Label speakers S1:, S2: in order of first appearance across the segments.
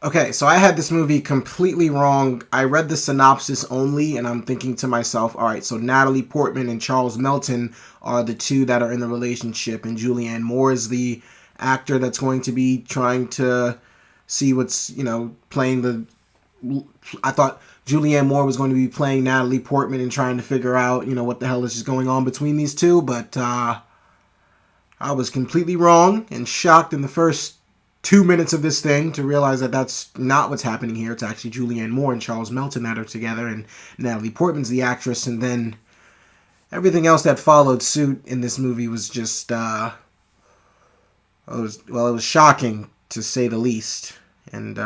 S1: Okay, so I had this movie completely wrong. I read the synopsis only, and I'm thinking to myself, all right, so Natalie Portman and Charles Melton are the two that are in the relationship, and Julianne Moore is the actor that's going to be trying to see what's, playing the. I thought Julianne Moore was going to be playing Natalie Portman and trying to figure out, what the hell is just going on between these two, but I was completely wrong and shocked in the first 2 minutes of this thing to realize that that's not what's happening here. It's actually Julianne Moore and Charles Melton that are together, and Natalie Portman's the actress, and then everything else that followed suit in this movie was just, it was shocking to say the least. And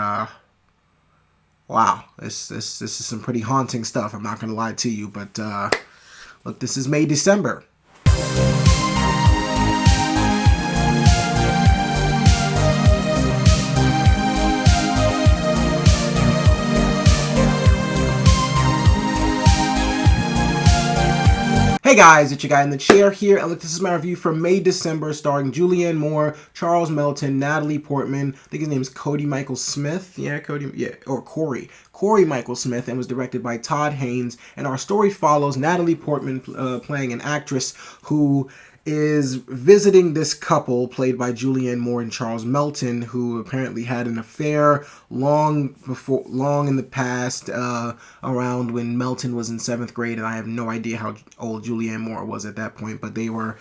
S1: wow, this is some pretty haunting stuff. I'm not gonna lie to you, but look, this is May December. Hey guys, it's your guy in the chair here, and look, this is my review for May December, starring Julianne Moore, Charles Melton, Natalie Portman. I think his name is Cody Michael Smith. Or Corey Michael Smith, and was directed by Todd Haynes. And our story follows Natalie Portman playing an actress who is visiting this couple played by Julianne Moore and Charles Melton, who apparently had an affair long in the past, around when Melton was in 7th grade, and I have no idea how old Julianne Moore was at that point, but they were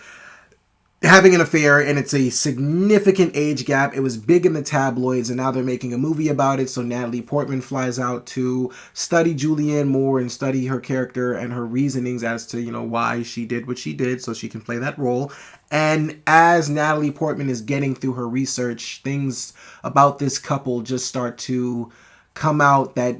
S1: having an affair, and it's a significant age gap. It was big in the tabloids, and now they're making a movie about it. So Natalie Portman flies out to study Julianne Moore and study her character and her reasonings as to, why she did what she did, so she can play that role. And as Natalie Portman is getting through her research, things about this couple just start to come out that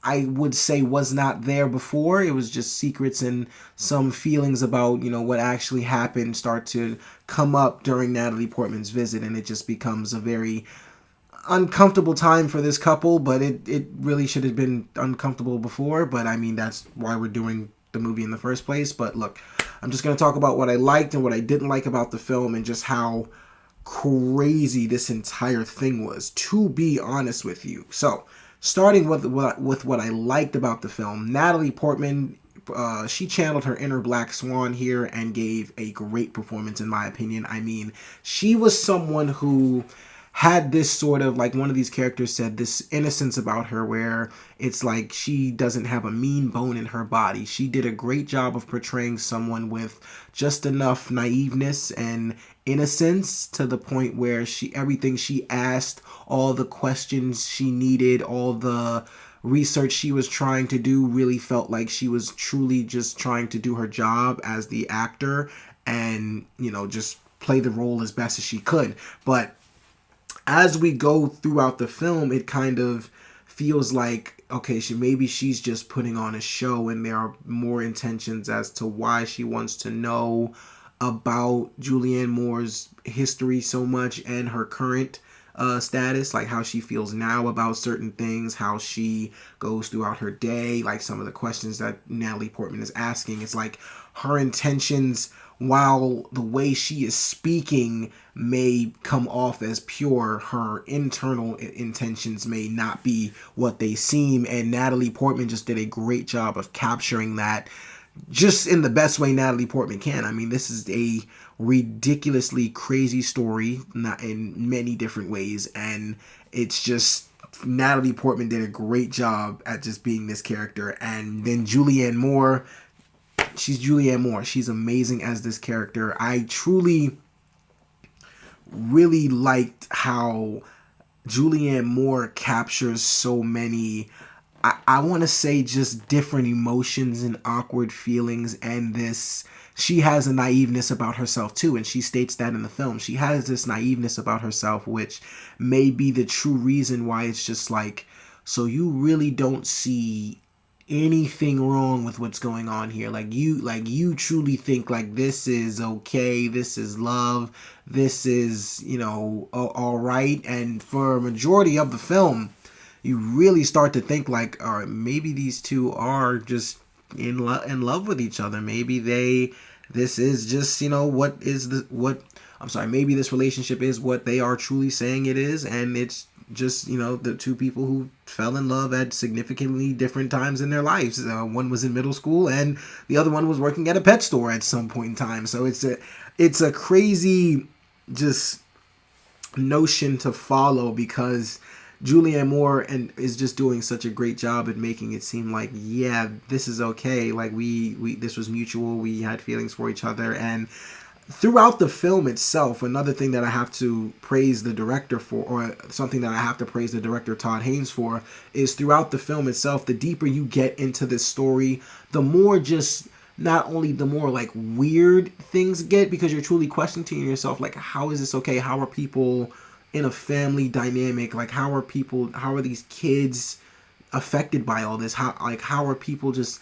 S1: I would say was not there before. It was just secrets, and some feelings about, what actually happened start to come up during Natalie Portman's visit, and it just becomes a very uncomfortable time for this couple, but it really should have been uncomfortable before, but I mean, that's why we're doing the movie in the first place. But look, I'm just going to talk about what I liked and what I didn't like about the film, and just how crazy this entire thing was, to be honest with you. So, starting with what I liked about the film, Natalie Portman, she channeled her inner Black Swan here and gave a great performance, in my opinion. I mean, she was someone who had this sort of, like one of these characters said, this innocence about her where it's like she doesn't have a mean bone in her body. She did a great job of portraying someone with just enough naiveness and innocence to the point where everything she asked, all the questions she needed, all the research she was trying to do, really felt like she was truly just trying to do her job as the actor and, just play the role as best as she could. But as we go throughout the film, it kind of feels like, okay, maybe she's just putting on a show, and there are more intentions as to why she wants to know about Julianne Moore's history so much and her current status, like how she feels now about certain things, how she goes throughout her day, like some of the questions that Natalie Portman is asking. It's like her intentions, while the way she is speaking may come off as pure, her internal intentions may not be what they seem. And Natalie Portman just did a great job of capturing that, just in the best way Natalie Portman can. I mean, this is a ridiculously crazy story, not in many different ways, and it's just Natalie Portman did a great job at just being this character. And then Julianne Moore, she's Julianne Moore. She's amazing as this character. I truly, really liked how Julianne Moore captures so many, I want to say, just different emotions and awkward feelings. And she has a naiveness about herself too, and she states that in the film. She has this naiveness about herself, which may be the true reason why it's just like, so you really don't see anything wrong with what's going on here. Like you truly think like this is okay, this is love, this is, all right. And for a majority of the film, you really start to think like, all right, maybe these two are just in love with each other. Maybe this is just, maybe this relationship is what they are truly saying it is, and it's just, the two people who fell in love at significantly different times in their lives. One was in middle school, and the other one was working at a pet store at some point in time. So it's a crazy just notion to follow, because Julianne Moore is just doing such a great job at making it seem like, yeah, this is okay. Like we this was mutual. We had feelings for each other. And throughout the film itself, another thing that I have to praise the director for, or something that I have to praise the director Todd Haynes for, is throughout the film itself, the deeper you get into this story, the more just, not only the more like weird things get, because you're truly questioning yourself, like, how is this okay? How are people in a family dynamic? Like, how are these kids affected by all this? How are people just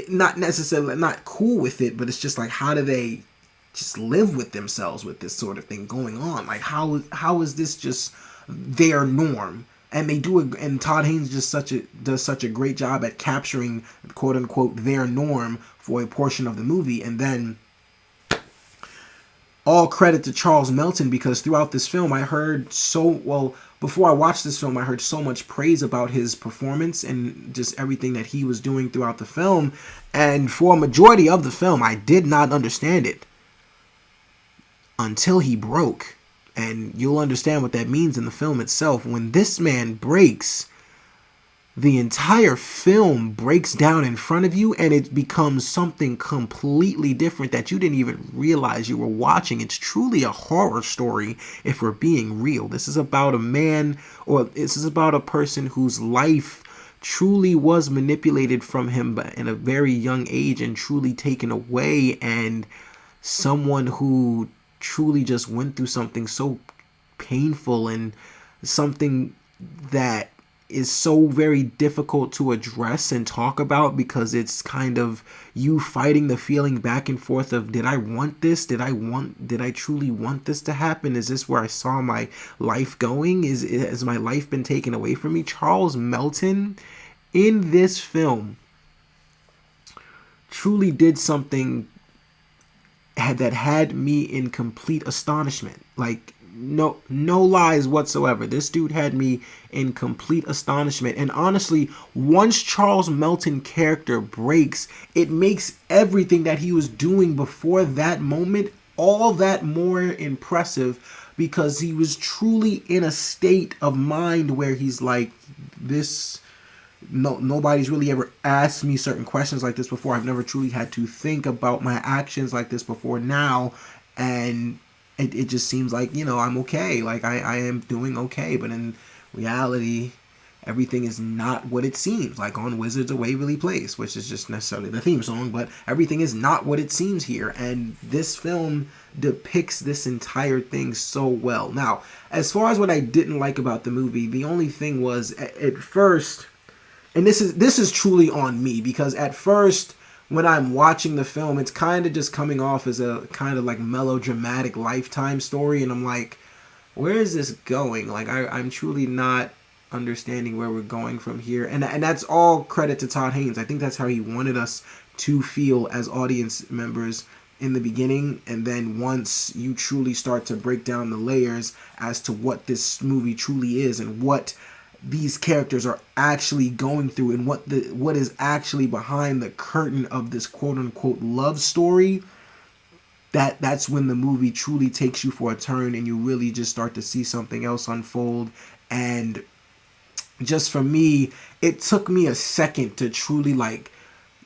S1: not necessarily not cool with it, but it's just like, how do they just live with themselves with this sort of thing going on? Like, how is this just their norm? And they do it, and Todd Haynes does such a great job at capturing, quote unquote, their norm for a portion of the movie. And then all credit to Charles Melton, because throughout this film before I watched this film, I heard so much praise about his performance and just everything that he was doing throughout the film. And for a majority of the film, I did not understand it until he broke. And you'll understand what that means in the film itself. When this man breaks, the entire film breaks down in front of you, and it becomes something completely different that you didn't even realize you were watching. It's truly a horror story, if we're being real. This is about a person whose life truly was manipulated from him in a very young age and truly taken away, and someone who truly just went through something so painful, and something that is so very difficult to address and talk about, because it's kind of you fighting the feeling back and forth of, did I want this? Did I truly want this to happen? Is this where I saw my life going? Has my life been taken away from me? Charles Melton in this film truly did something that had me in complete astonishment. Like, no lies whatsoever. This dude had me in complete astonishment. And honestly, once Charles Melton character breaks, it makes everything that he was doing before that moment all that more impressive, because he was truly in a state of mind where he's like, nobody's really ever asked me certain questions like this before. I've never truly had to think about my actions like this before now. And it just seems like, I'm okay. Like, I am doing okay. But in reality, everything is not what it seems. Like on Wizards of Waverly Place, which is just necessarily the theme song, but everything is not what it seems here. And this film depicts this entire thing so well. Now, as far as what I didn't like about the movie, the only thing was at first, and this is truly on me, because at first when I'm watching the film, it's kind of just coming off as a kind of like melodramatic Lifetime story, and I'm like, where is this going? Like, I'm truly not understanding where we're going from here. And that's all credit to Todd Haynes. I think that's how he wanted us to feel as audience members in the beginning. And then once you truly start to break down the layers as to what this movie truly is, and what these characters are actually going through, and what is actually behind the curtain of this quote unquote love story, that's when the movie truly takes you for a turn, and you really just start to see something else unfold. And just for me, it took me a second to truly like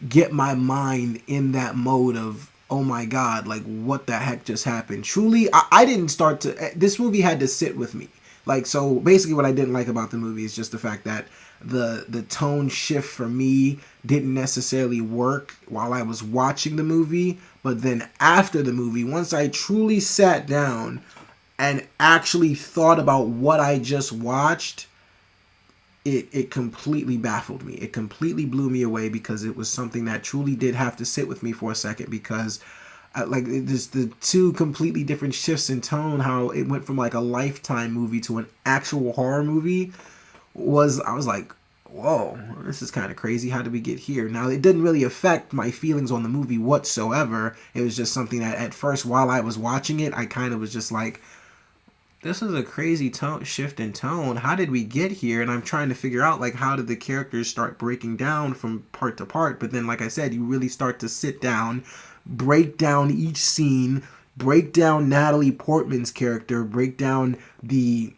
S1: get my mind in that mode of, oh my God, like what the heck just happened? Truly, I didn't start to, this movie had to sit with me. Like, so basically what I didn't like about the movie is just the fact that the tone shift for me didn't necessarily work while I was watching the movie. But then after the movie, once I truly sat down and actually thought about what I just watched, it completely baffled me. It completely blew me away, because it was something that truly did have to sit with me for a second, because like just the two completely different shifts in tone, how it went from like a Lifetime movie to an actual horror movie, I was like, whoa, this is kind of crazy. How did we get here? Now, it didn't really affect my feelings on the movie whatsoever. It was just something that at first, while I was watching it, I kind of was just like, this is a crazy tone shift in tone. How did we get here? And I'm trying to figure out, like, how did the characters start breaking down from part to part? But then, like I said, you really start to sit down, break down each scene, break down Natalie Portman's character, break down the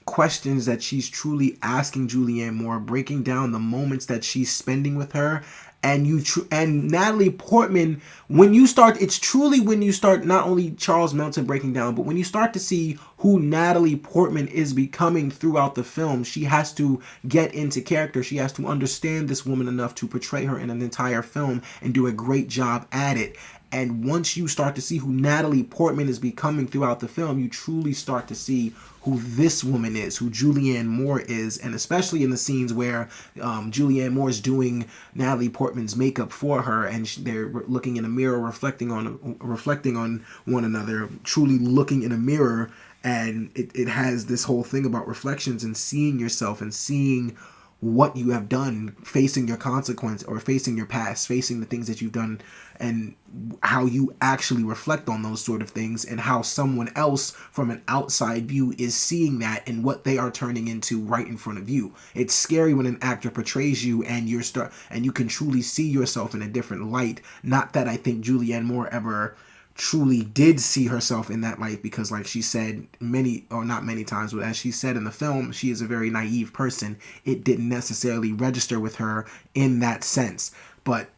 S1: questions that she's truly asking Julianne Moore, breaking down the moments that she's spending with her. And and Natalie Portman, when you start, it's truly when you start, not only Charles Melton breaking down, but when you start to see who Natalie Portman is becoming throughout the film. She has to get into character. She has to understand this woman enough to portray her in an entire film and do a great job at it. And once you start to see who Natalie Portman is becoming throughout the film, you truly start to see who this woman is, who Julianne Moore is, and especially in the scenes where Julianne Moore is doing Natalie Portman's makeup for her, and they're looking in a mirror, reflecting on one another, truly looking in a mirror, and it has this whole thing about reflections and seeing yourself and seeing what you have done, facing your consequence or facing your past, facing the things that you've done, and how you actually reflect on those sort of things, and how someone else from an outside view is seeing that and what they are turning into right in front of you. It's scary when an actor portrays you and you can truly see yourself in a different light. Not that I think Julianne Moore ever truly did see herself in that light, because like she said not many times, but as she said in the film, she is a very naive person. It didn't necessarily register with her in that sense. But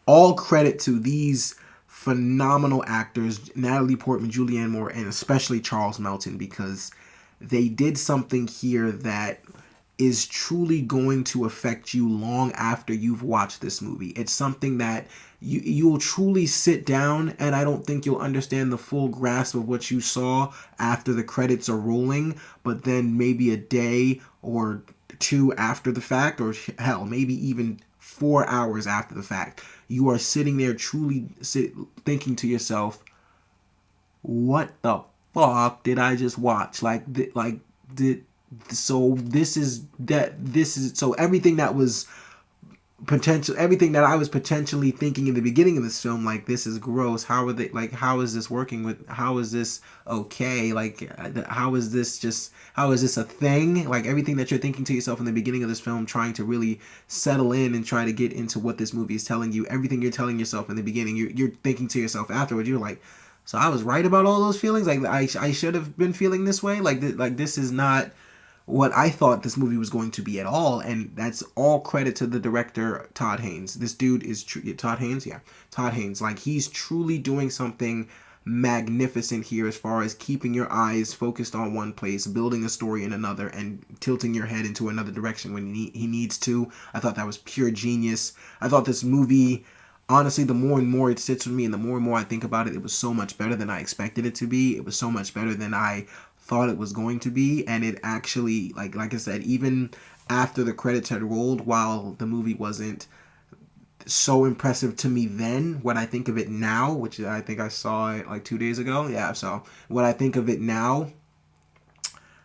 S1: all credit to these phenomenal actors, Natalie Portman, Julianne Moore, and especially Charles Melton, because they did something here that is truly going to affect you long after you've watched this movie. It's something that you'll truly sit down, and I don't think you'll understand the full grasp of what you saw after the credits are rolling, but then maybe a day or two after the fact, or hell, maybe even 4 hours after the fact, you are sitting there truly thinking to yourself, what the fuck did I just watch? So everything that was everything that I was potentially thinking in the beginning of this film, like, this is gross, how is this working with, how is this okay, like, how is this a thing, like, everything that you're thinking to yourself in the beginning of this film, trying to really settle in and try to get into what this movie is telling you, everything you're telling yourself in the beginning, you're thinking to yourself afterwards, you're like, so I was right about all those feelings, like, I should have been feeling this way, like this is not what I thought this movie was going to be at all. And that's all credit to the director, Todd Haynes. This dude is Todd Haynes. Yeah, Todd Haynes. Like, he's truly doing something magnificent here as far as keeping your eyes focused on one place, building a story in another, and tilting your head into another direction when he needs to. I thought that was pure genius. I thought this movie, honestly, the more and more it sits with me and the more I think about it, it was so much better than I expected it to be. It was so much better than I thought it was going to be. And it actually, like I said, even after the credits had rolled, while the movie wasn't so impressive to me then, when I think of it now, which I think I saw it like 2 days ago, yeah, so when I think of it now,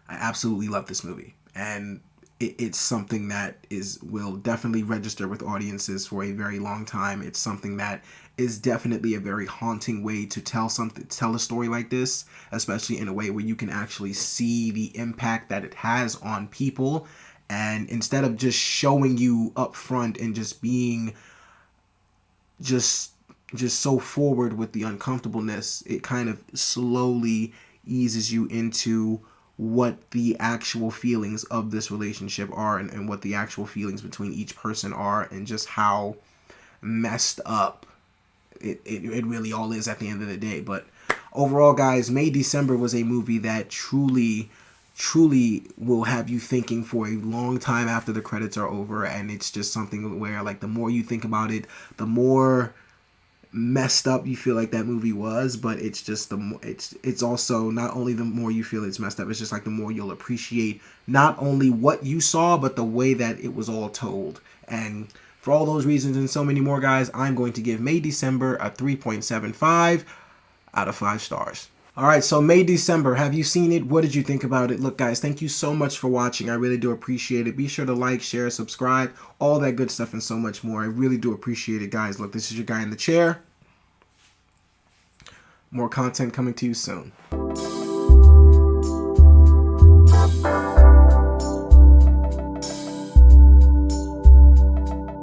S1: I absolutely love this movie. And it's something that will definitely register with audiences for a very long time. It's something that is definitely a very haunting way to tell a story like this, especially in a way where you can actually see the impact that it has on people. And instead of just showing you up front and just being just so forward with the uncomfortableness, it kind of slowly eases you into what the actual feelings of this relationship are, and what the actual feelings between each person are, and just how messed up it really all is at the end of the day. But overall, guys, May December was a movie that truly will have you thinking for a long time after the credits are over. And it's just something where, like, the more you think about it, the more messed up you feel like that movie was. But it's just it's also not only the more you feel it's messed up, it's just like the more you'll appreciate not only what you saw, but the way that it was all told. And for all those reasons and so many more, guys, I'm going to give May December a 3.75 out of 5 stars. All right, so May December, have you seen it? What did you think about it? Look, guys, thank you so much for watching. I really do appreciate it. Be sure to like, share, subscribe, all that good stuff and so much more. I really do appreciate it, guys. Look, this is your guy in the chair. More content coming to you soon.